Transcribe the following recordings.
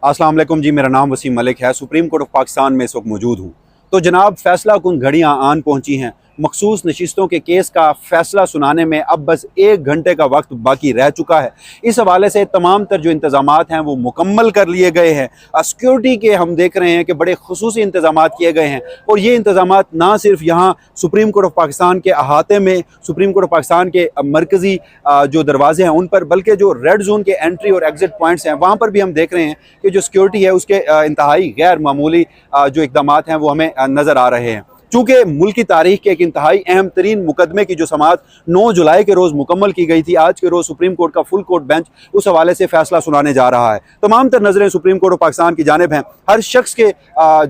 अस्सलाम वालेकुम जी, मेरा नाम वसीम मलिक है। सुप्रीम कोर्ट ऑफ पाकिस्तान में इस वक्त मौजूद हूँ। तो जनाब, फैसला कुन घड़ियाँ आन पहुँची हैं। मखसूस नशिस्तों के केस का फैसला सुनाने में अब बस 1 घंटे का वक्त बाकी रह चुका है। इस हवाले से तमाम तर जो इंतज़ामात हैं वो मुकम्मल कर लिए गए हैं। सिक्योरिटी के हम देख रहे हैं कि बड़े खुसूसी इंतज़ामात किए गए हैं, और ये इंतज़ामात ना सिर्फ यहाँ सुप्रीम कोर्ट ऑफ पाकिस्तान के अहाते में, सुप्रीम कोर्ट ऑफ पाकिस्तान के मरकज़ी जो दरवाजे हैं उन पर, बल्कि जो रेड जोन के एंट्री और एग्ज़िट पॉइंट्स हैं वहाँ पर भी हम देख रहे हैं कि जो सिक्योरिटी है उसके इंतहाई गैर मामूली जो इक़दामात हैं वो हमें नज़र आ रहे हैं। चूँकि मुल्क की तारीख के एक इंतहाई अहम तरीन मुकदमे की जो समाअत 9 जुलाई के रोज़ मुकम्मल की गई थी, आज के रोज़ सुप्रीम कोर्ट का फुल कोर्ट बेंच उस हवाले से फैसला सुनाने जा रहा है। तमाम तर नज़रें सुप्रीम कोर्ट ऑफ पाकिस्तान की जानिब हैं। हर शख्स के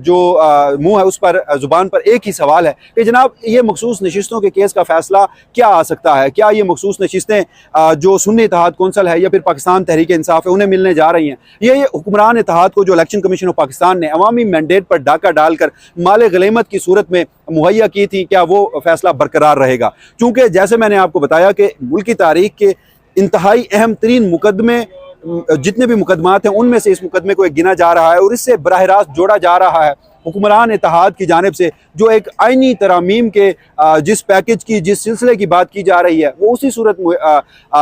जो मुँह है उस पर, ज़ुबान पर एक ही सवाल है कि जनाब, ये मखसूस नशिस्तों के केस का फैसला क्या आ सकता है? क्या ये मखसूस नशिस्तें जो सुन्नी इत्तेहाद कौंसल है या फिर पाकिस्तान तहरीक इंसाफ है उन्हें मिलने जा रही हैं? ये हुक्मरान इत्तेहाद को जो इलेक्शन कमीशन ऑफ पाकिस्तान ने अवामी मैंडेट पर डाका डालकर माल गनीमत की सूरत में मुहैया की थी, क्या वो फैसला बरकरार रहेगा? चूँकि जैसे मैंने आपको बताया कि मुल्क की तारीख के इंतहाई अहम तरीन मुकदमे, जितने भी मुकदमात हैं उनमें से इस मुकदमे को एक गिना जा रहा है और इससे बराह रास्त जोड़ा जा रहा है हुक्मरान इत्तेहाद की जानिब से जो एक आइनी तरामीम के जिस पैकेज की, जिस सिलसिले की बात की जा रही है, वो उसी सूरत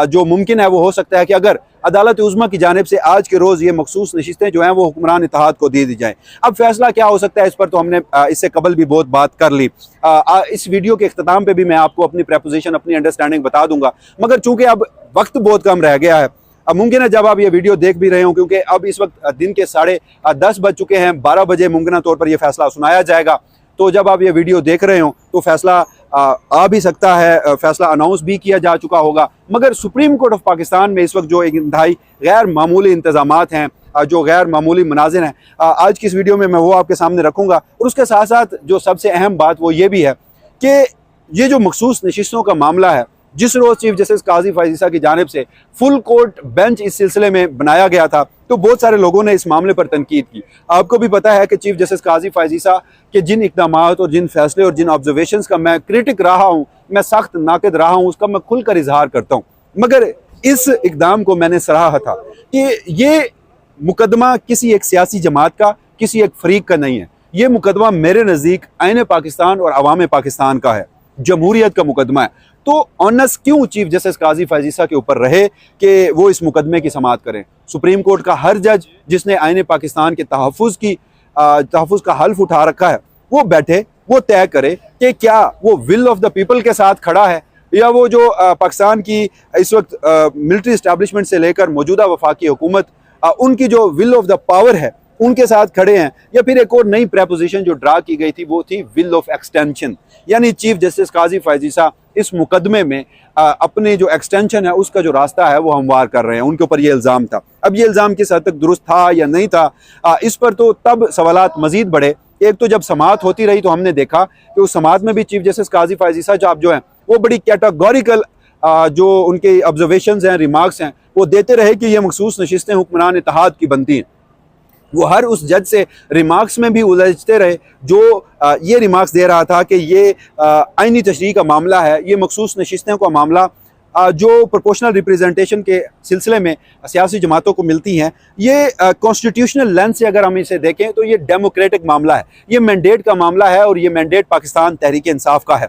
जो मुमकिन है वो हो सकता है कि अगर अदालत उज़्मा की जानिब से आज के रोज़ ये मखसूस नशिस्तें जो हैं वो हुक्मरान इत्तेहाद को दे दी जाएँ। अब फैसला क्या हो सकता है इस पर तो हमने इससे कबल भी बहुत बात कर ली। इस वीडियो के अख्ताम पे भी मैं आपको अपनी प्रपोजिशन, अपनी अंडरस्टैंडिंग बता दूंगा, मगर चूँकि अब वक्त बहुत कम रह गया है, अब मुमकिन है जब आप ये वीडियो देख भी रहे हो, क्योंकि अब इस वक्त दिन के 10:30 बज चुके हैं, 12 बजे मुमकिन तौर पर यह फैसला सुनाया जाएगा। तो जब आप ये वीडियो देख रहे हो तो फैसला आ भी सकता है, फैसला अनाउंस भी किया जा चुका होगा। मगर सुप्रीम कोर्ट ऑफ पाकिस्तान में इस वक्त जो एक इंतहाई गैर मामूली इंतजामात हैं, जो गैर मामूली मनाजिर हैं, आज की इस वीडियो में मैं वो आपके सामने रखूँगा। और उसके साथ साथ जो सबसे अहम बात वो ये भी है कि ये जो मखसूस नशिस्तों का मामला है, जिस रोज़ चीफ जस्टिस काजी फैज़ ईसा की जानिब से फुल कोर्ट बेंच इस सिलसिले में बनाया गया था, तो बहुत सारे लोगों ने इस मामले पर तनकीद की। आपको भी पता है कि चीफ जस्टिस काजी फैज़ ईसा के जिन इक़दामात और जिन फैसले और जिन ऑब्जर्वेशंस का मैं क्रिटिक रहा हूँ, मैं सख्त नाक़िद रहा हूँ, उसका मैं खुलकर इजहार करता हूँ। मगर इस इक़दाम को मैंने सराहा था कि ये मुकदमा किसी एक सियासी जमात का, किसी एक फरीक का नहीं है। ये मुकदमा मेरे नज़दीक आईन पाकिस्तान और अवाम पाकिस्तान का है, जमहूरियत का मुकदमा है। तो ऑनस क्यों चीफ जस्टिस काजी फैज़ ईसा के ऊपर रहे कि वो इस मुकदमे की समाअत करें? सुप्रीम कोर्ट का हर जज जिसने आईन पाकिस्तान के तहफ़्फ़ुज़ का हल्फ उठा रखा है, वो बैठे, वो तय करे कि क्या वो विल ऑफ द पीपल के साथ खड़ा है, या वो जो पाकिस्तान की इस वक्त मिलिट्री इस्टेब्लिशमेंट से लेकर मौजूदा वफाकी हुकूमत, उनकी जो विल ऑफ द पावर है उनके साथ खड़े हैं। या फिर एक और नई प्रपोजिशन जो ड्रा की गई थी वो थी विल ऑफ एक्सटेंशन, यानी चीफ जस्टिस काजी फैज़ ईसा इस मुकदमे में अपने जो एक्सटेंशन है उसका जो रास्ता है वो हमवार कर रहे हैं। उनके ऊपर ये इल्ज़ाम था। अब ये इल्ज़ाम किस हद तक दुरुस्त था या नहीं था, इस पर तो तब सवालात मजीद बढ़े। एक तो जब समाअत होती रही तो हमने देखा कि उस समाअत में भी चीफ जस्टिस काजी फैज़ ईसा जो हैं वो बड़ी कैटेगोरिकल जो उनके ऑब्जर्वेशंस हैं, रिमार्क्स हैं, वो देते रहे कि ये मखसूस नशिस्तें हुक्मरान इत्तेहाद की बनती हैं। वो हर उस जज से रिमार्क्स में भी उलझते रहे जो ये रिमार्क्स दे रहा था कि ये आइनी तशरीह का मामला है, ये मखसूस नशिस्तों का मामला जो प्रोपोर्शनल रिप्रेजेंटेशन के सिलसिले में सियासी जमातों को मिलती हैं, ये कॉन्स्टिट्यूशनल लेंस से अगर हम इसे देखें तो ये डेमोक्रेटिक मामला है, ये मैंडेट का मामला है, और ये मैंडेट पाकिस्तान तहरीक इंसाफ का है।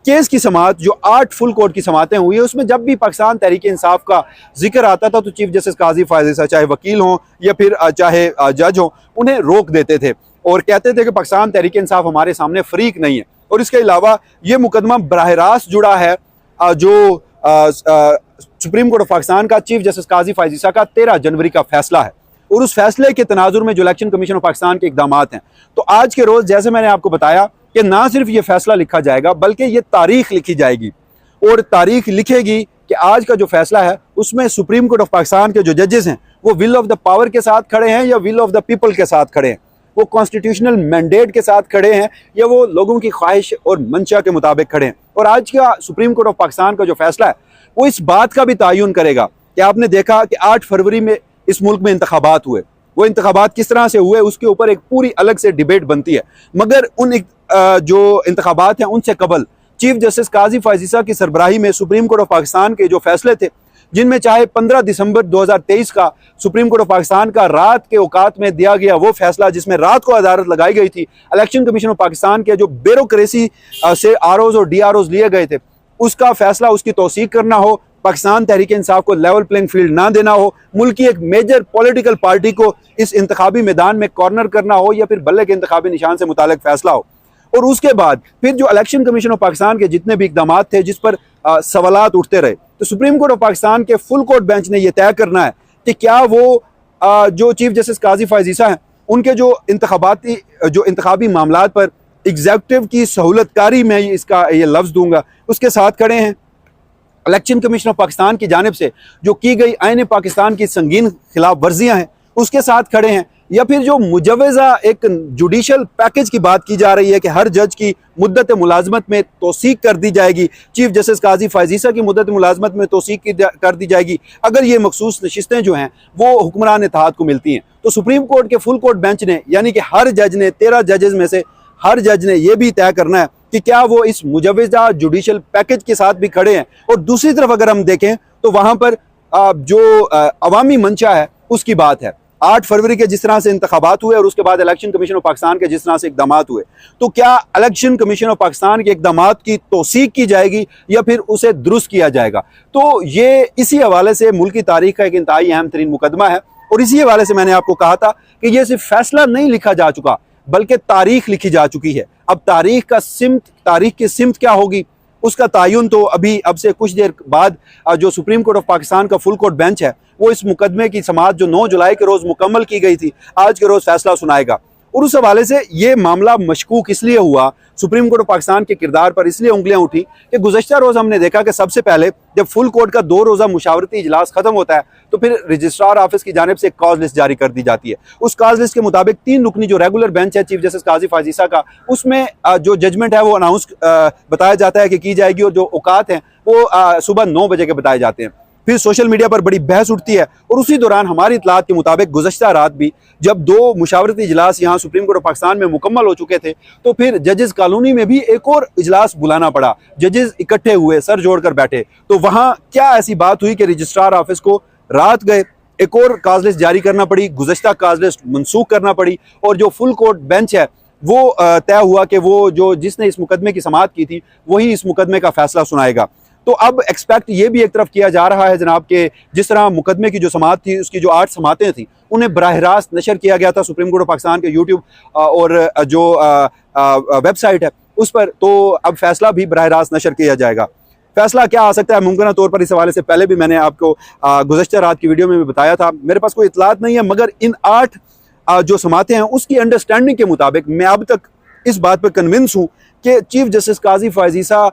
केस की समाअत जो 8 फुल कोर्ट की समाअतें हुई है, उसमें जब भी पाकिस्तान तहरीक इंसाफ का जिक्र आता था तो चीफ जस्टिस काजी फैज़ ईसा, चाहे वकील हों या फिर चाहे जज हों, उन्हें रोक देते थे और कहते थे कि पाकिस्तान तहरीक इंसाफ हमारे सामने फरीक नहीं है। और इसके अलावा ये मुकदमा बराह रास्त जुड़ा है जो सुप्रीम कोर्ट ऑफ पाकिस्तान का चीफ जस्टिस काजी फैज़ ईसा का 13 जनवरी का फैसला है, और उस फैसले के तनाजुर में जो इलेक्शन कमीशन ऑफ पाकिस्तान के इक़दामात हैं। तो आज के रोज़ जैसे मैंने आपको बताया कि ना सिर्फ ये फैसला लिखा जाएगा बल्कि ये तारीख लिखी जाएगी, और तारीख लिखेगी कि आज का जो फैसला है उसमें सुप्रीम कोर्ट ऑफ पाकिस्तान के जो जजेस हैं वो विल ऑफ द पावर के साथ खड़े हैं या विल ऑफ द पीपल के साथ खड़े हैं, वो कॉन्स्टिट्यूशनल मैंडेट के साथ खड़े हैं या वो लोगों की ख्वाहिश और मंशा के मुताबिक खड़े हैं। और आज का सुप्रीम कोर्ट ऑफ पाकिस्तान का जो फैसला है वो इस बात का भी तयन करेगा कि आपने देखा कि 8 फरवरी में इस मुल्क में इंतखाबात हुए, वो इंतखाबात किस तरह से हुए उसके ऊपर एक पूरी अलग से डिबेट बनती है। मगर उन जो इंतखाबात हैं उनसे कबल चीफ जस्टिस काजी फैज़ ईसा की सरबराही में सुप्रीम कोर्ट ऑफ पाकिस्तान के जो फैसले थे जिनमें चाहे 15 दिसंबर 2023 का सुप्रीम कोर्ट ऑफ पाकिस्तान का रात के औकात में दिया गया वो फैसला, जिसमें रात को अदालत लगाई गई थी, इलेक्शन कमीशन ऑफ पाकिस्तान के जो ब्यूरोक्रेसी से आरओज और डीआरओज लिए गए थे, उसका फैसला, उसकी तौसीक करना हो, पाकिस्तान तहरीक इंसाफ को लेवल प्लेइंग फील्ड ना देना हो, मुल्क की एक मेजर पॉलिटिकल पार्टी को इस इंतखाबी मैदान में कॉर्नर करना हो, या फिर बल्ले के इंतखाबी निशान से मुतालिक फैसला हो। और उसके बाद फिर जो इलेक्शन कमीशन ऑफ पाकिस्तान के जितने भी इकदाम थे जिस पर सवालात उठते रहे, तो सुप्रीम कोर्ट ऑफ पाकिस्तान के फुल कोर्ट बेंच ने यह तय करना है कि क्या वो जो चीफ जस्टिस काजी फैज़ ईसा हैं उनके जो इंतखाबी मामलात पर एग्जीक्यूटिव की सहूलतकारी में इसका ये लफ्ज़ दूंगा, उसके साथ खड़े हैं। इलेक्शन कमीशन ऑफ पाकिस्तान की जानिब से जो की गई आईन पाकिस्तान की संगीन खिलाफ वर्जियाँ हैं उसके साथ खड़े हैं, या फिर जो मुजवज़ा एक जुडिशल पैकेज की बात की जा रही है कि हर जज की मुद्दत मुलाजमत में तौसीक कर दी जाएगी, चीफ जस्टिस काजी फैज़ ईसा की मुद्दत मुलाजमत में तौसीक कर दी जाएगी अगर ये मखसूस नशिस्तें जो हैं वो हुक्मरान इत्तेहाद को मिलती हैं। तो सुप्रीम कोर्ट के फुल कोर्ट बेंच ने, यानी कि हर जज ने, 13 जजेस में से हर जज ने यह भी तय करना है कि क्या वो इस मुजवज़ा जुडिशल पैकेज के साथ भी खड़े हैं। और दूसरी तरफ अगर हम देखें तो वहां पर जो अवामी मंशा है उसकी बात है। 8 फरवरी के जिस तरह से इंतखाबात हुए और उसके बाद इलेक्शन कमीशन ऑफ पाकिस्तान के जिस तरह से इकदाम हुए, तो क्या इलेक्शन कमीशन ऑफ पाकिस्तान के इकदाम की तौसीक की जाएगी या फिर उसे दुरुस्त किया जाएगा। तो ये इसी हवाले से मुल्क की तारीख का एक इंतहाई अहम तरीन मुकदमा है। और इसी हवाले से मैंने आपको कहा था कि यह सिर्फ फैसला नहीं लिखा जा चुका बल्कि तारीख लिखी जा चुकी है। अब तारीख की सिमत क्या होगी उसका तायुन तो अब से कुछ देर बाद जो सुप्रीम कोर्ट ऑफ पाकिस्तान का फुल कोर्ट बेंच है वो इस मुकदमे की समाअत जो 9 जुलाई के रोज मुकम्मल की गई थी, आज के रोज फैसला सुनाएगा। और उस हवाले से ये मामला मशकूक इसलिए हुआ, सुप्रीम कोर्ट ऑफ पाकिस्तान के किरदार पर इसलिए उंगलियां उठी कि गुज़श्ता रोज हमने देखा कि सबसे पहले जब फुल कोर्ट का 2 रोज़ा मुशावरती इजलास खत्म होता है तो फिर रजिस्ट्रार ऑफिस की जानिब से एक कॉज लिस्ट जारी कर दी जाती है। उस कॉज लिस्ट के मुताबिक 3 रुकनी जो रेगुलर बेंच है चीफ जस्टिस काजी फैज़ ईसा का, उसमें जो जजमेंट है वो अनाउंस बताया जाता है कि की जाएगी, और जो औकात हैं वो सुबह 9 बजे के बताए जाते हैं। फिर सोशल मीडिया पर बड़ी बहस उठती है और उसी दौरान हमारी इतलात के मुताबिक गुज़श्ता रात भी जब 2 मुशावरती इजलास यहाँ सुप्रीम कोर्ट ऑफ पाकिस्तान में मुकम्मल हो चुके थे तो फिर जजेस कॉलोनी में भी एक और इजलास बुलाना पड़ा। जजेस इकट्ठे हुए, सर जोड़कर बैठे, तो वहाँ क्या ऐसी बात हुई कि रजिस्ट्रार ऑफिस को रात गए एक और काज लिस्ट जारी करना पड़ी, गुज़श्ता काज लिस्ट मनसूख करना पड़ी, और जो फुल कोर्ट बेंच है वो तय हुआ कि वो जो जिसने इस मुकदमे की समाअत की थी वही इस मुकदमे का फैसला सुनाएगा। तो अब एक्सपेक्ट ये भी एक तरफ किया जा रहा है जनाब कि जिस तरह मुकदमे की जो समाअत थी उसकी जो 8 समातें थी उन्हें बराह रास्त नशर किया गया था सुप्रीम कोर्ट ऑफ पाकिस्तान के यूट्यूब और जो वेबसाइट है उस पर, तो अब फैसला भी बराह रास्त नशर किया जाएगा। फैसला क्या आ सकता है मुमकिन तौर पर, इस हवाले से पहले भी मैंने आपको गुज़श्ता रात की वीडियो में भी बताया था। मेरे पास कोई इतलात नहीं है, मगर इन 8 जो समातें हैं उसकी अंडरस्टैंडिंग के मुताबिक मैं अब तक इस बात पर कन्विंस हूँ कि चीफ जस्टिस काजी फैज़ ईसा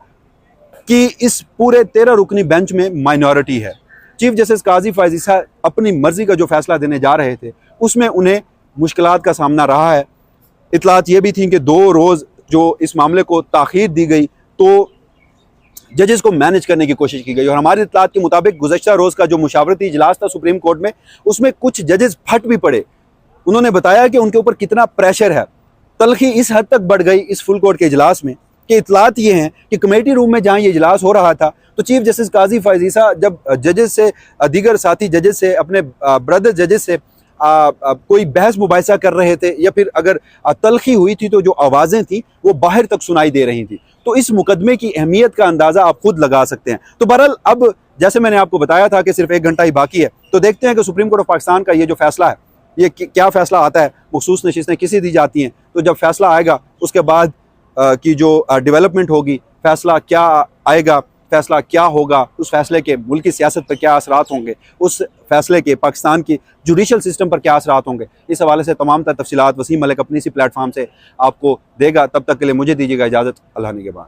कि इस पूरे 13 रुकनी बेंच में माइनॉरिटी है। चीफ जस्टिस काजी फैज़ ईसा अपनी मर्जी का जो फैसला देने जा रहे थे उसमें उन्हें मुश्किलात का सामना रहा है। इतलात ये भी थी कि 2 रोज़ जो इस मामले को ताख़ीर दी गई तो जजेस को मैनेज करने की कोशिश की गई, और हमारी इतलात के मुताबिक गुज़श्ता रोज़ का जो मुशावरती इजलास था सुप्रीम कोर्ट में उसमें कुछ जजेस फट भी पड़े। उन्होंने बताया कि उनके ऊपर कितना प्रेशर है। तलखी इस हद तक बढ़ गई इस फुल कोर्ट के इजलास में कि इतलात ये हैं कि कमेटी रूम में जहाँ ये इजलास हो रहा था तो चीफ जस्टिस काजी फैज़ ईसा जब जजेस से, दीगर साथी जजेस से, अपने ब्रदर जजेस से कोई बहस मुबाहिसा कर रहे थे या फिर अगर तलखी हुई थी तो जो आवाज़ें थी वो बाहर तक सुनाई दे रही थी। तो इस मुकदमे की अहमियत का अंदाज़ा आप खुद लगा सकते हैं। तो बहरहाल अब जैसे मैंने आपको बताया था कि सिर्फ 1 घंटा ही बाकी है, तो देखते हैं कि सुप्रीम कोर्ट ऑफ पाकिस्तान का ये जो फैसला है ये क्या फैसला आता है, मखसूस नशिस्तें किसी दी जाती हैं, तो जब फैसला आएगा उसके बाद की जो डेवलपमेंट होगी, फैसला क्या आएगा, फैसला क्या होगा, उस फैसले के मुल्क की सियासत पर क्या असरात होंगे, उस फैसले के पाकिस्तान की जुडिशल सिस्टम पर क्या असरात होंगे, इस हवाले से तमाम तफसीलात वसीम मलिक अपनी इसी प्लेटफॉर्म से आपको देगा। तब तक के लिए मुझे दीजिएगा इजाज़त। अल्लाह के बाद।